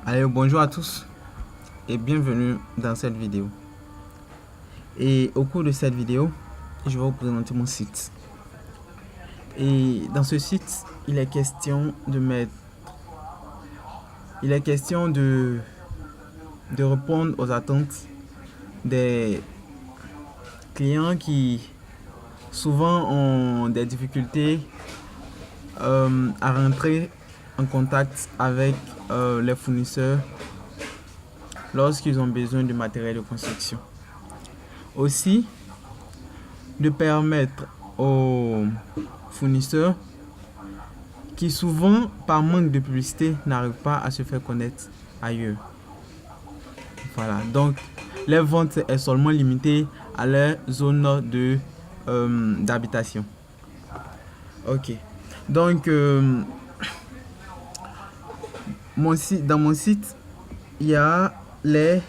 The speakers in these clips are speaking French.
Allez, bonjour à tous et bienvenue dans cette vidéo. Et au cours de cette vidéo, je vais vous présenter mon site. Et dans ce site, il est question de répondre aux attentes des clients qui souvent ont des difficultés à rentrer en contact avec les fournisseurs lorsqu'ils ont besoin de matériel de construction. Aussi, de permettre aux fournisseurs qui souvent, par manque de publicité, n'arrivent pas à se faire connaître ailleurs. Voilà, donc les ventes est seulement limitée à leur zone d'habitation. Ok, donc dans mon site, il y a les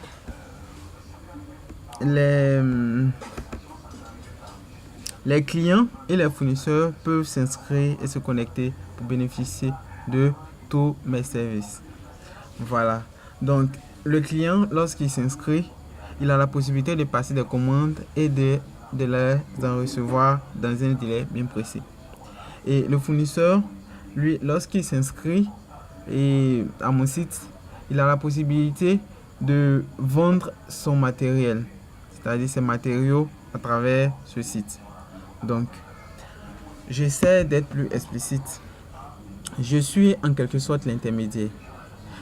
clients et les fournisseurs peuvent s'inscrire et se connecter pour bénéficier de tous mes services. Voilà, donc le client, lorsqu'il s'inscrit, il a la possibilité de passer des commandes et de les en recevoir dans un délai bien précis. Et le fournisseur, lui, lorsqu'il s'inscrit à mon site, il a la possibilité de vendre son matériel, c'est-à-dire ses matériaux à travers ce site. Donc, j'essaie d'être plus explicite. Je suis en quelque sorte l'intermédiaire.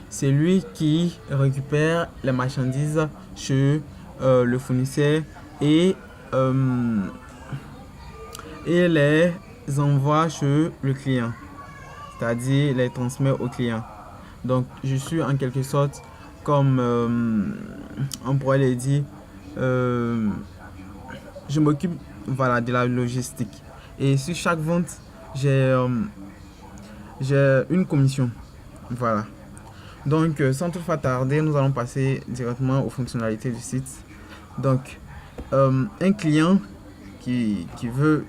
C'est lui qui récupère les marchandises chez le fournisseur et les envoie chez le client, c'est-à-dire les transmet au client. Donc, je suis en quelque sorte comme on pourrait le dire, je m'occupe de la logistique. Et sur chaque vente, j'ai une commission. Voilà. Donc, sans toutefois tarder, nous allons passer directement aux fonctionnalités du site. Donc, un client qui veut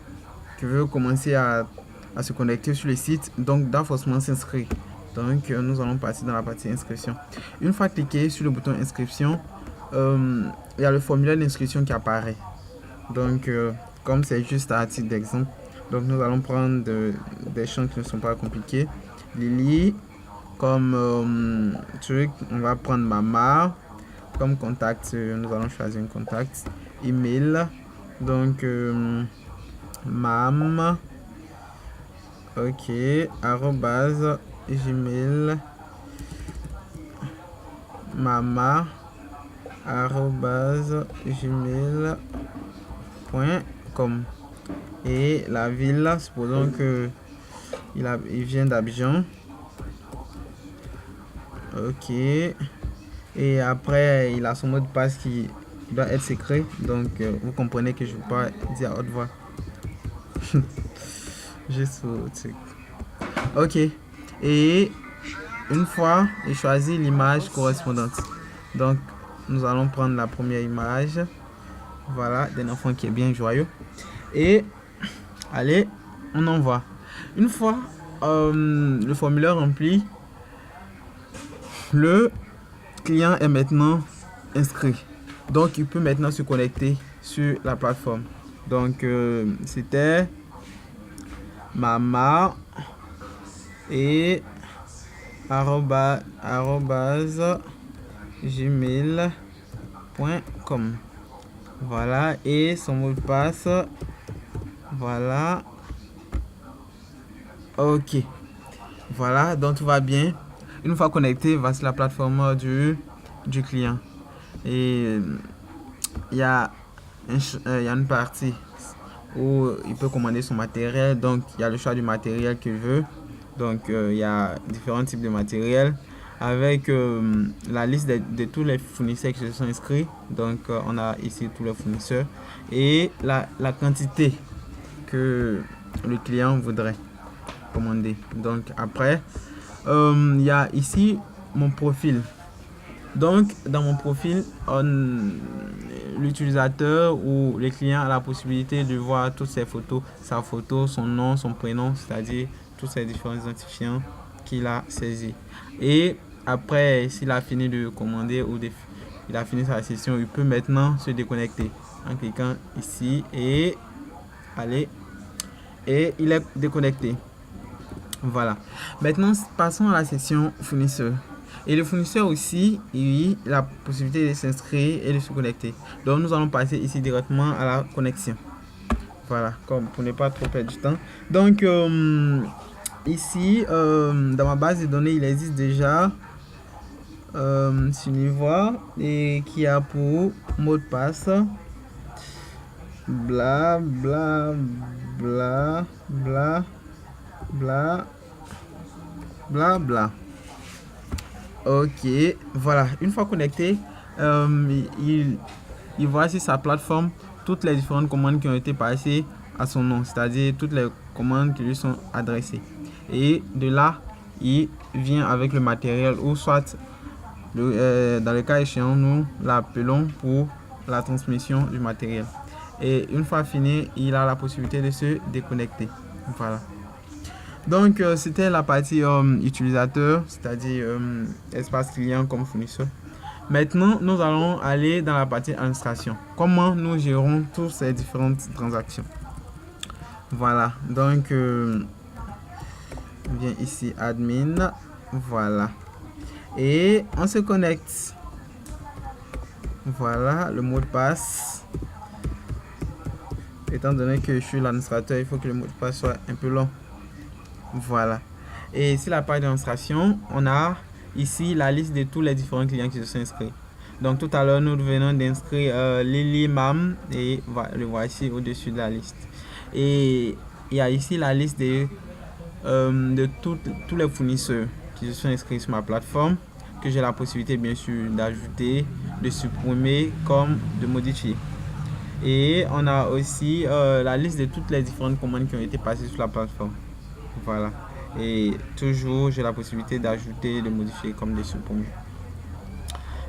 commencer à se connecter sur le site, donc doit forcément s'inscrire. Donc, nous allons passer dans la partie inscription. Une fois cliqué sur le bouton inscription, il y a le formulaire d'inscription qui apparaît. Donc, comme c'est juste à titre d'exemple, donc nous allons prendre des champs qui ne sont pas compliqués. Lily, comme truc, on va prendre Mama. Comme contact, nous allons choisir un contact. Email, donc mam, ok, arrobase, gmail, mama, arrobase, gmail.com. Et la ville, supposons que il vient d'Abidjan. Ok. Et après, il a son mot de passe qui doit être secret. Donc, vous comprenez que je ne peux pas dire à haute voix. Juste au truc. Ok. Et une fois, j'ai choisi l'image correspondante. Donc, nous allons prendre la première image. Voilà, d'un enfant qui est bien joyeux. Et, allez, on envoie. Une fois le formulaire rempli, le client est maintenant inscrit. Donc, il peut maintenant se connecter sur la plateforme. Donc, c'était mama et arrobase gmail.com. Voilà, et son mot de passe. Voilà. Ok. Voilà, donc tout va bien. Une fois connecté, voici la plateforme du client. Et il y a une partie où il peut commander son matériel. Donc, il y a le choix du matériel qu'il veut. Donc, il y a différents types de matériel avec la liste de tous les fournisseurs qui se sont inscrits. Donc, on a ici tous les fournisseurs et la quantité que le client voudrait commander. Donc, après, il y a ici mon profil. Donc, dans mon profil, l'utilisateur ou le client a la possibilité de voir toutes ses photos, sa photo, son nom, son prénom, c'est-à-dire tous ces différents identifiants qu'il a saisis. Et après, s'il a fini de commander ou il a fini sa session, il peut maintenant se déconnecter en cliquant ici et allez, et il est déconnecté. Voilà. Maintenant, passons à la section fournisseur. Et le fournisseur aussi, il a la possibilité de s'inscrire et de se connecter. Donc, nous allons passer ici directement à la connexion. Voilà, comme pour ne pas trop perdre du temps. Donc, ici, dans ma base de données, il existe déjà Sunivoix et qui a pour mot de passe bla bla bla bla bla bla bla. Ok, voilà, une fois connecté, il voit sur sa plateforme toutes les différentes commandes qui ont été passées à son nom, c'est-à-dire toutes les commandes qui lui sont adressées. Et de là, il vient avec le matériel ou soit, dans le cas échéant, nous l'appelons pour la transmission du matériel. Et une fois fini, il a la possibilité de se déconnecter. Voilà. Donc, c'était la partie utilisateur, c'est-à-dire espace client comme fournisseur. Maintenant, nous allons aller dans la partie administration. Comment nous gérons toutes ces différentes transactions. Voilà. Donc, on vient ici, admin. Voilà. Et on se connecte. Voilà, le mot de passe. Étant donné que je suis l'administrateur, il faut que le mot de passe soit un peu long. Voilà. Et ici, la page d'administration, on a ici la liste de tous les différents clients qui se sont inscrits. Donc, tout à l'heure, nous venons d'inscrire Lily, Mam, et le voici au-dessus de la liste. Et il y a ici la liste de tous les fournisseurs qui se sont inscrits sur ma plateforme, que j'ai la possibilité, bien sûr, d'ajouter, de supprimer, comme de modifier. Et on a aussi la liste de toutes les différentes commandes qui ont été passées sur la plateforme. Voilà. Et toujours, j'ai la possibilité d'ajouter, de modifier comme de supprimer.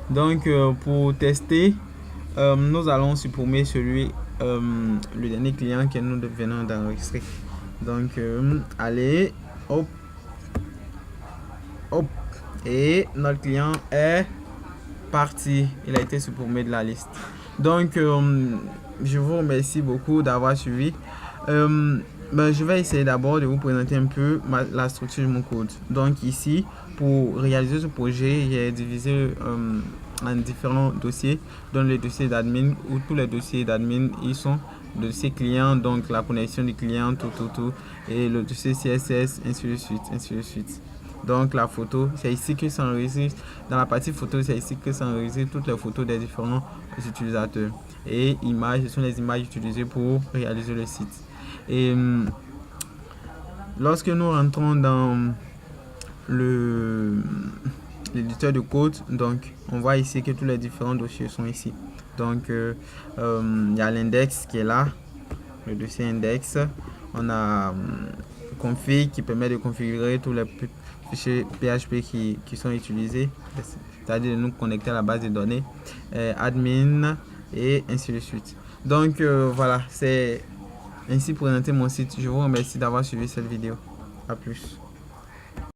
Donc, pour tester, nous allons supprimer le dernier client que nous venons d'enregistrer. Donc, allez, hop, hop. Et notre client est parti. Il a été supprimé de la liste. Donc, je vous remercie beaucoup d'avoir suivi. Je vais essayer d'abord de vous présenter un peu la structure de mon code. Donc ici, pour réaliser ce projet, j'ai divisé en différents dossiers, dont les dossiers d'admin, où tous les dossiers d'admin, ils sont dossier client, donc la connexion du client, tout, et le dossier CSS, ainsi de suite. Donc la photo, c'est ici que s'enregistre, dans la partie photo, c'est ici que s'enregistrent toutes les photos des différents utilisateurs. Et images, ce sont les images utilisées pour réaliser le site. Et lorsque nous rentrons dans l'éditeur de code, donc on voit ici que tous les différents dossiers sont ici. Donc il y a l'index qui est là, le dossier index. On a config qui permet de configurer tous les fichiers PHP qui sont utilisés, c'est-à-dire de nous connecter à la base de données, admin et ainsi de suite. Donc voilà, c'est ainsi présenter mon site. Je vous remercie d'avoir suivi cette vidéo. A plus.